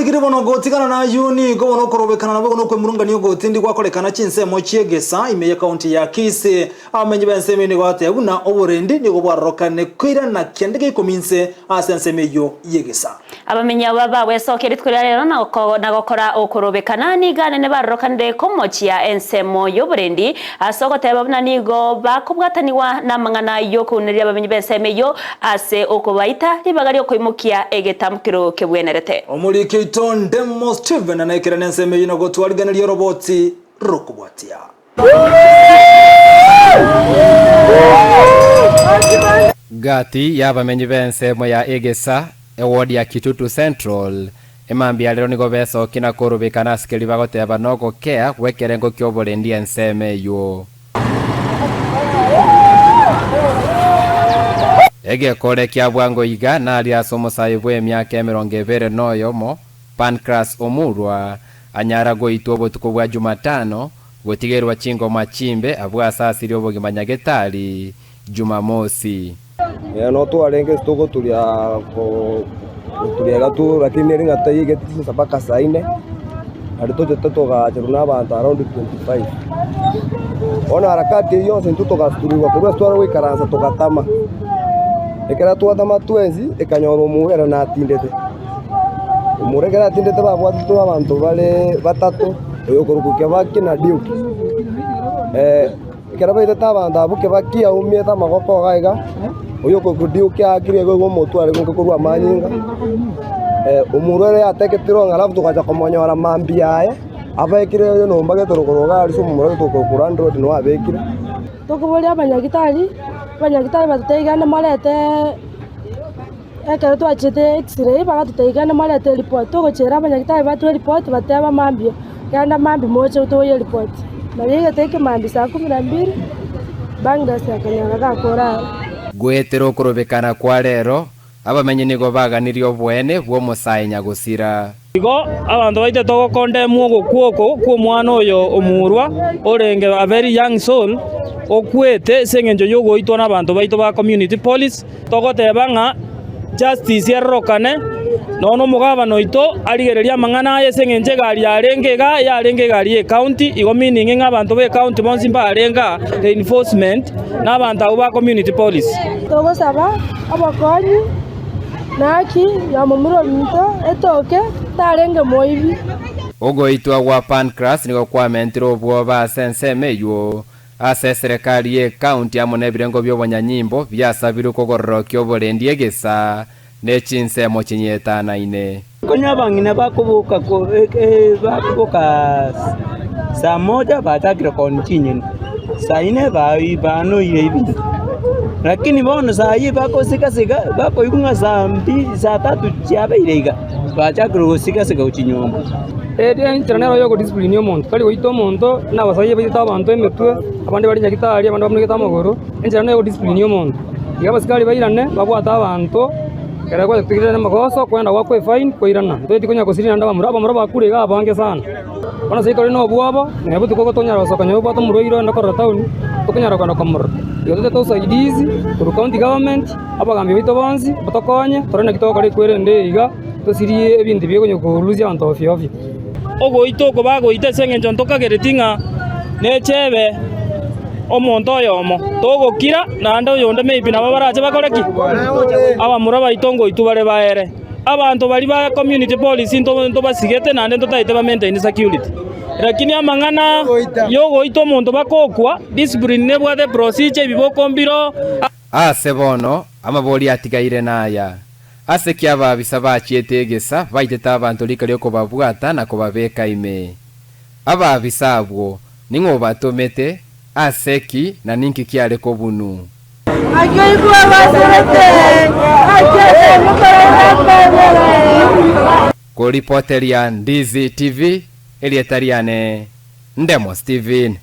Amarigire bono gotigana na yuni go bono korobekana nabo no kwemurunga niyo gotindi kwakorekana chinsemo chiegesa imeye county ya Kisii amenye benseme ni gwate buna oburendi ni gobwarokane kwira na kendege kominse asenseme yo yegesa abamenya baba wesokeri twira rero na gokora okorobekana ni gane ne barokanire komochia ensemo yo burendi asogoteba buna nigo bakubwataniwa na mangana yo kunirya abamenye benseme yo ase okobaita libagari okoimukia egetamkiro kebwenerete Keaton Demo Steven anaikira nenseme yino gotwariganira roboti rokubwatia Gati yabamenyi bensemo ya egesa eward ya Kitutu Central emambia lero nigo beso kina korobekana askeri bagoteba nogo kea wekerengo kyoborendi enseme yo Ege kore kia bwango iga na aliasomo saibwe emyaka 20 noyomo Pancras Omurwa anyara goitwo botuko bwa Jumatano gotigerwa chingo machimbe abwa sasiri obogimanyagetari Jumamosi no twarenge stoko tulia gatu lakini ringa tayige tisi sabaka saine alitoje totoga cheruna abantu around 25 ona harakati hiyo sentutoga sturiwa kwa stwara wikaranza tokatama ekera tuatama twenzi ekanyoro muhera na atindete umuregera atindete babwatu abantu bale batatu oyokorukuke baki na diuki ekera baita tabanda abuke baki aumie tamagoko gaiga oyokokudiuki akire go motware ngo kurwa manyinga umurere ateketiro ngalafu tukaja komonyora mambia aye abekire yo no mbage torokoroga ali so mumurere tokokura ndro no abekire tokoboli abanyagitari batutaigana marete ekero twachete x-ray bagatuteigana marete report togochera abanyagitari batwe report bateba mambia kanda mambi moche utoye report na yeye teke mambi saa 12 banga sakanya gakora gwetero korobekana kwa rero abamenye nigo baganirio bwene bwo musainya gusira igo abantu baite togokonde mugo kuoko ku mwana oyo omurwa orenge a very young soul okwete sengenjo yogo itwa nabantu baito ba community police togoteba nga justice yerokane nono mugaba noito aligereria mangana aye sengenje gari yarenge gari e county igo meaning nga abantu be county bonsi barenga reinforcement nabantu ba community police togosaba abakonyi naki ya mumuro mito etoke tarenge moibi ogo itwa gwa Pancras nigo kwa mentiro bwo ba senseme yo ase serikali ye county amone birengo by'obonyanyimbo byasabire kogororokyo borendi egesa ne chinsemo chinyetana ine konya bangine bakubuka saa moja batakira kontinye saa ine bano hivi lakini bono saa hii bako sika bako ikunga saa 2 saa 3 chiabeirega bachakira gusika uchinyombo internero yo discipline omonto kali goito omonto na basaye baita abantu emetwe abandi bari nyagitari abandi bamugeta amagoro internero yo discipline omonto iga basikali bairane babwata abantu kera kwa tikirana magoso kwenda kwa fine koirana tweti kunya kusirina ndaba muraba bakurega abange sana bana seito no bwabo ne butu koko tonya rosokanyo bwato muroiro ndakora town tukunyara kwenda komur yote to saidizi ku county government abagambi bito bonzi batokonye torena kitoko kali kwerende iga tosiri ebindi byegonyo kuruzya abantu ofyo ogo itoko bagoite sengenjo ntokageretinga nechebe omonto yomo togokira nande oyonde maybe nabo barache bakoreki abamura baitongo itubare baere abantu bali ba community police into basigete nande ntotaite ba maintain security lakini amangana yogo ito omonto bakokwa discipline ne bwa the procedure bibokombiro ase bono amaboli atigaire naya ase kiaba bisaba chietegesa baiteta abantu likali okobabwata na kobabeka ime aba bisabwo ningo batomete aseki na ninki kiale kobunu ko reporter ya Ndizi TV Elietariane Ndemo Steven